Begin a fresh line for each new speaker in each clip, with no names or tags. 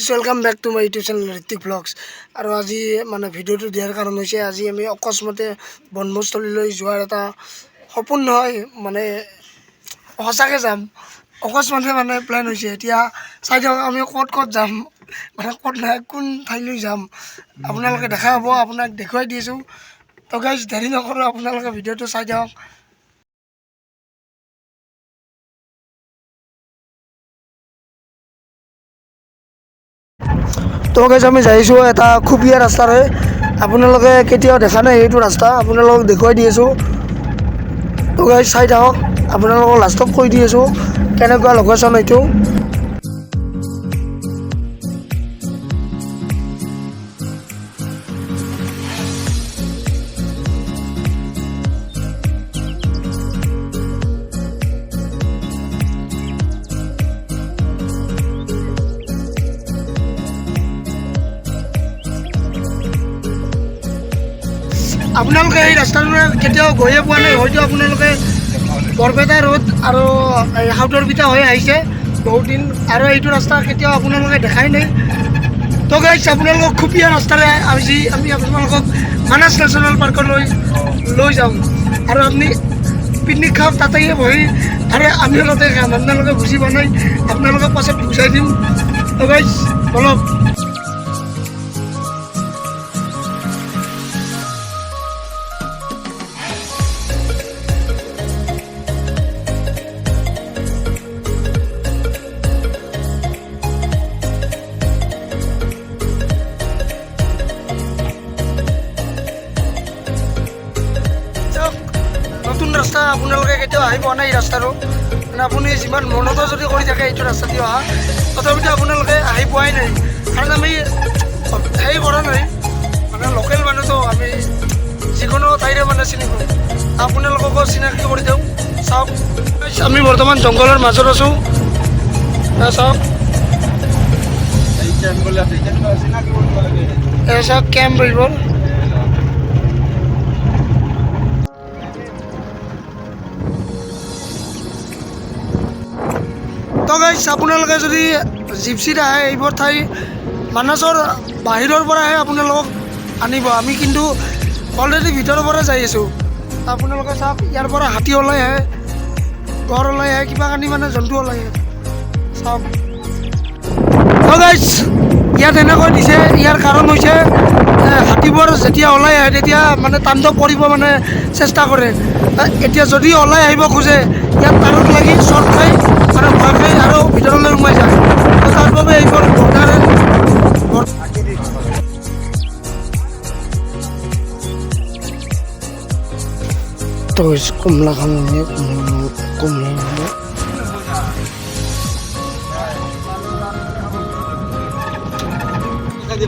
Welcome back to my YouTube channel Ritwik blogs. আৰু আজি মানে ভিডিঅ'টো দিয়াৰ কাৰণ হৈছে আজি আমি অকস্মাতে বনভোজস্থলীলৈ যোৱাৰ এটা সপোন নহয়, মানে সঁচাকৈ যাম। অকস্মাতে মানে প্লেন হৈছে। এতিয়া চাই দিয়ক আমি ক'ত যাম, মানে ক'ত নাই কোন ঠাইলৈ যাম আপোনালোকে দেখা হ'ব, আপোনাক দেখুৱাই দিছোঁ। তো গাইজ দেৰি নকৰোঁ, আপোনালোকে ভিডিঅ'টো চাই দিয়ক। তো গাইজ আমি যাইছোঁ এটা খুবিয়া ৰাস্তাৰে, আপোনালোকে কেতিয়াও দেখা নাই এইটো ৰাস্তা, আপোনালোকক দেখুৱাই দি আছোঁ। তো গাইজ চাই থাকক, আপোনালোকক লাষ্টত কৈ দি আছোঁ কেনেকুৱা লোকেশ্যন এইটো। আপোনালোকে এই ৰাস্তাটোৰে কেতিয়াও গৈয়ে পোৱা নাই, হয়তো আপোনালোকে বৰপেটা ৰোড আৰু সাউতৰপিঠা হৈ আহিছে বহুত দিন, আৰু এইটো ৰাস্তা কেতিয়াও আপোনালোকে দেখাই নাই। তো গাইজ আপোনালোকক খুবিয়া ৰাস্তাৰে আমি আপোনালোকক মানাস নেশ্যনেল পাৰ্কলৈ লৈ যাম, আৰু আপুনি পিকনিক খাওক তাতেই বহি, আৰু আমিও তাতে খাম। আপোনালোকে বুজি পোৱা নাই, আপোনালোকক পাছত বুজাই দিম। তো গাইজ বলক। নতুন ৰাস্তা, আপোনালোকে কেতিয়াও আহি পোৱা নাই এই ৰাস্তাটো, মানে আপুনি যিমান মনতো যদি কৰি থাকে এইটো ৰাস্তা দি অহা, তথাপিতো আপোনালোকে আহি পোৱাই নাই। কাৰণ আমি হেৰি কৰা নাই, মানে লোকেল মানুহতো আমি যিকোনো ঠাইৰে মানে চিনি পাওঁ। আপোনালোককো চিনাকি কৰি দিওঁ। চাওক আমি বৰ্তমান জংঘলৰ মাজত আছোঁ, চাওক চাওক কেম্প এইবোৰ। তো গাইজ আপোনালোকে যদি জিপচিত আহে, এইবোৰ ঠাই মানাসৰ বাহিৰৰ পৰা আহে, আপোনালোকক আনিব। আমি কিন্তু অলৰেডি ভিতৰৰ পৰা যাই আছোঁ। আপোনালোকে চাওক ইয়াৰ পৰা হাতী ওলাই আহে, গড় ওলাই আহে, কিবা কানি মানে জন্তু ওলাই আহে, চাওক। তো গাইজ ইয়াত এনেকৈ দিছে, ইয়াৰ কাৰণ হৈছে হাতীবোৰ যেতিয়া ওলাই আহে তেতিয়া মানে তাণ্ডৱ কৰিব মানে চেষ্টা কৰে। এতিয়া যদি ওলাই আহিব খোজে ইয়াত তাৰত লাগি চৰ্ট খাই মানে ভয় খাই আৰু ভিতৰলৈ সোমাই যায়। তাৰ বাবে এইবোৰ বৰ্ডাৰে তো কমলা খান কমলা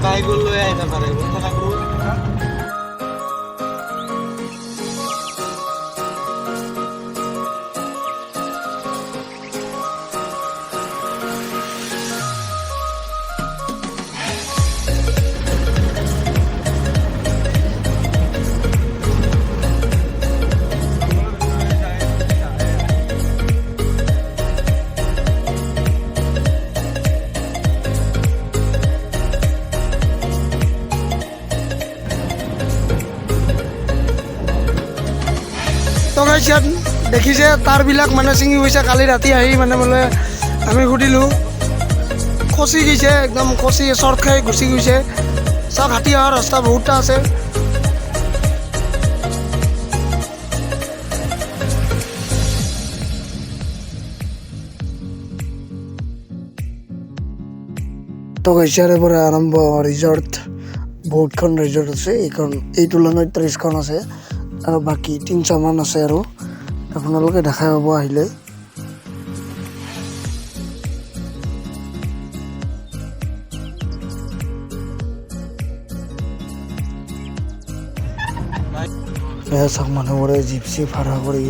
বাইক লৈ আহিব পাৰে। তো গাইজ ইয়াত দেখিছে তাৰবিলাক মানে ছিঙি গৈছে, কালি ৰাতি আহি মানে বোলে আমি সুধিলোঁ খচি গৈছে, একদম খচি চৰ্ট খাই গুচি গৈছে। চাওক হাতী অহা ৰাস্তা বহুতটা আছে। তো গাইজ ইয়াৰে পৰা আৰম্ভ ৰিজৰ্ট, বহুতখন ৰিজৰ্ট আছে। এই তুলনাত 30খন আছে, আৰু বাকী 300মান আছে, আৰু আপোনালোকে দেখাই পাব আহিলে। এয়া চাওক মানুহবোৰে জিপচি ভাড়া কৰি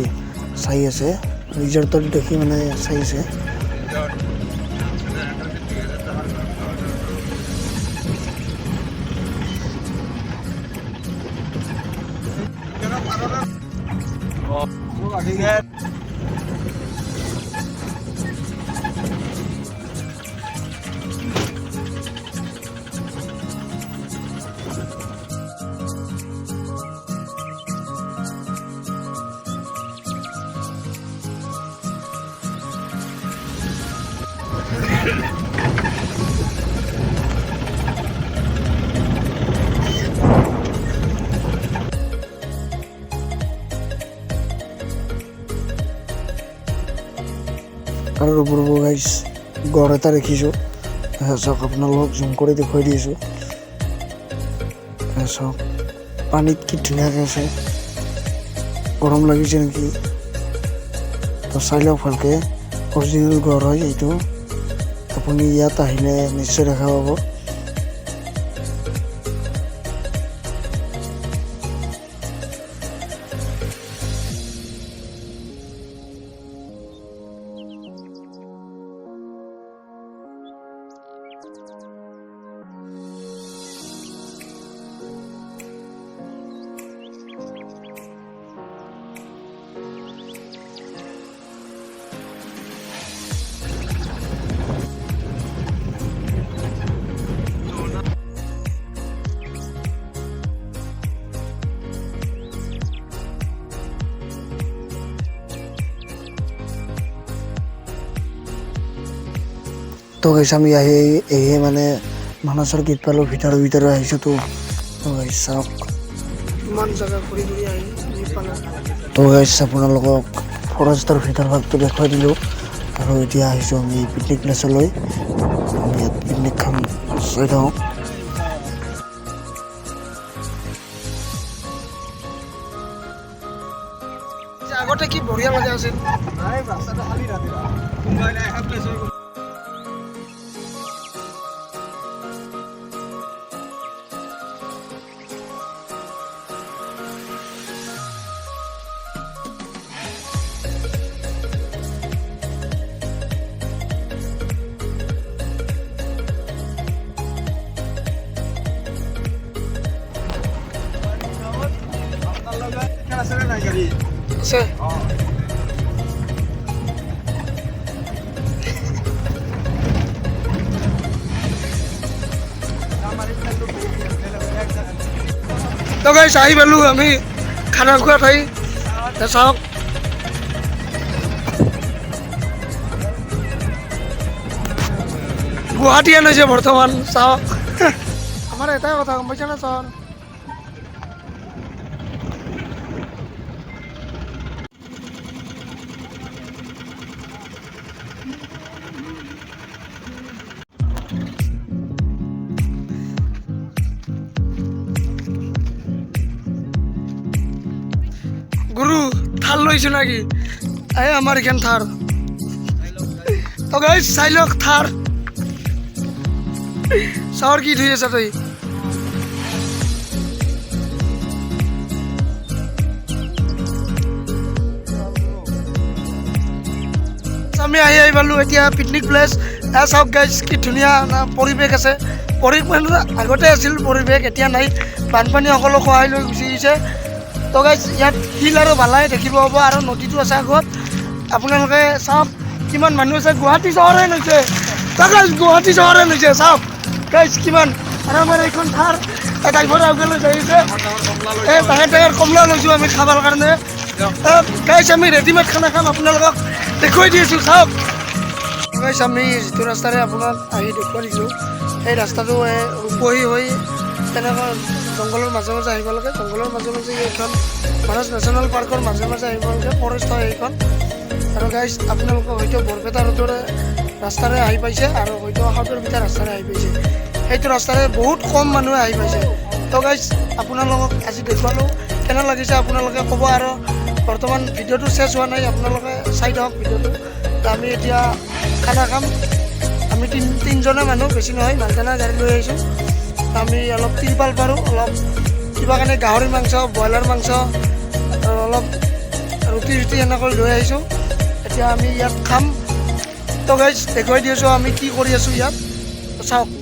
চাই আছে, ৰিজৰ্টত দেখি মানে চাই আছে। আৰু ৰ'ব গাইছ গড় এটা দেখিছোঁ চাওক আপোনালোকক জুম কৰি দেখুৱাই দি আছোঁ চাওক পানীত কি ধুনীয়াকৈ আছে গৰম লাগিছে নেকি তো চাই লওক ভালকৈ অৰিজিনেল গড় হয় এইটো আপুনি ইয়াত আহিলে নিশ্চয় দেখা পাব তো গাইছ আমি আহি মানে মানসৰ গীত পালোঁ ভিতৰে আহিছোঁ তো গাইছ চাওক ইমান জেগা ঘূৰি আহি পালোঁ তো গাইছ আপোনালোকক ফৰেষ্টৰ ভিতৰ ভাগটো দেখুৱাই দিলোঁ আৰু এতিয়া আহিছোঁ আমি পিকনিক প্লেচলৈ আমি ইয়াত পিকনিক খাম চাই থাকোঁ আগতে কি বঢ়িয়া লগা আছিল আছে তো গাইছ আহি পালোঁ আমি খানা খোৱা ঠাই চাওক গুৱাহাটী আনিছে বৰ্তমান চাওক আমাৰ এটাই কথা গম পাইছে না ছাৰ গুরু থাল লইছো নাকি এই আমার এখান থার তো গাইস চাইলক থার চাওয়ার কি ধুই আছে তুই আমি আহি পালোঁ এতিয়া পিকনিক প্লেচ চাওক গাইছ কি ধুনীয়া পৰিৱেশ আছে পৰিৱেশ আগতে আছিল পৰিৱেশ এতিয়া নাই বানপানী সকলো খহাই লৈ গুচি গৈছে তো গাইছ ইয়াত শিল আৰু বালাই দেখিব পাব আৰু নদীটো আছে আগত আপোনালোকে চাওক কিমান মানুহ আছে গুৱাহাটী চহৰে লৈছে তো গাইছ গুৱাহাটী চহৰে লৈছে চাওক গাইছ কিমান আৰু আমাৰ এইখন থাৰ ড্ৰাইভাৰে আগলৈ যাইছে এই ডাঙৰ কমলা লৈছোঁ আমি খাবৰ কাৰণে গাইছ আমি ৰেডিমেড খানা খাম আপোনালোকক দেখুৱাই দি আছোঁ চাওক গাইছ আমি যিটো ৰাস্তাৰে আপোনাক আহি দেখুৱাই দিছোঁ সেই ৰাস্তাটো ৰূপহী হৈ তেনেকুৱা জংঘলৰ মাজে মাজে আহিব লাগে জংঘলৰ মাজে মাজে এইখন মানস নেশ্যনেল পাৰ্কৰ মাজে মাজে আহিব লাগে ফৰেষ্ট হয় এইখন আৰু গাইছ আপোনালোকে হয়তো বৰপেটা ৰোডৰ ৰাস্তাৰে আহি পাইছে আৰু হয়তো হাউদৰপিঠা ৰাস্তাৰে আহি পাইছে সেইটো ৰাস্তাৰে বহুত কম মানুহে আহি পাইছে তো গাইছ আপোনালোকক আজি দেখুৱালোঁ কেনে লাগিছে আপোনালোকে ক'ব আৰু বৰ্তমান ভিডিঅ'টো চেছ হোৱা নাই আপোনালোকে চাই থাকক ভিডিঅ'টো আমি এতিয়া খানা খাম আমি তিনিজনে মানুহ বেছি নহয় মালটানা গাড়ী লৈ আহিছোঁ আমি অলপ তিৰপাল পাৰোঁ অলপ কিবা কাৰণে গাহৰি মাংস ব্ৰইলাৰ মাংস আৰু অলপ ৰুটি এনেকৈ লৈ আহিছোঁ এতিয়া আমি ইয়াত খাম তো গাইছ দেখুৱাই দি আছোঁ আমি কি কৰি আছোঁ ইয়াত চাওক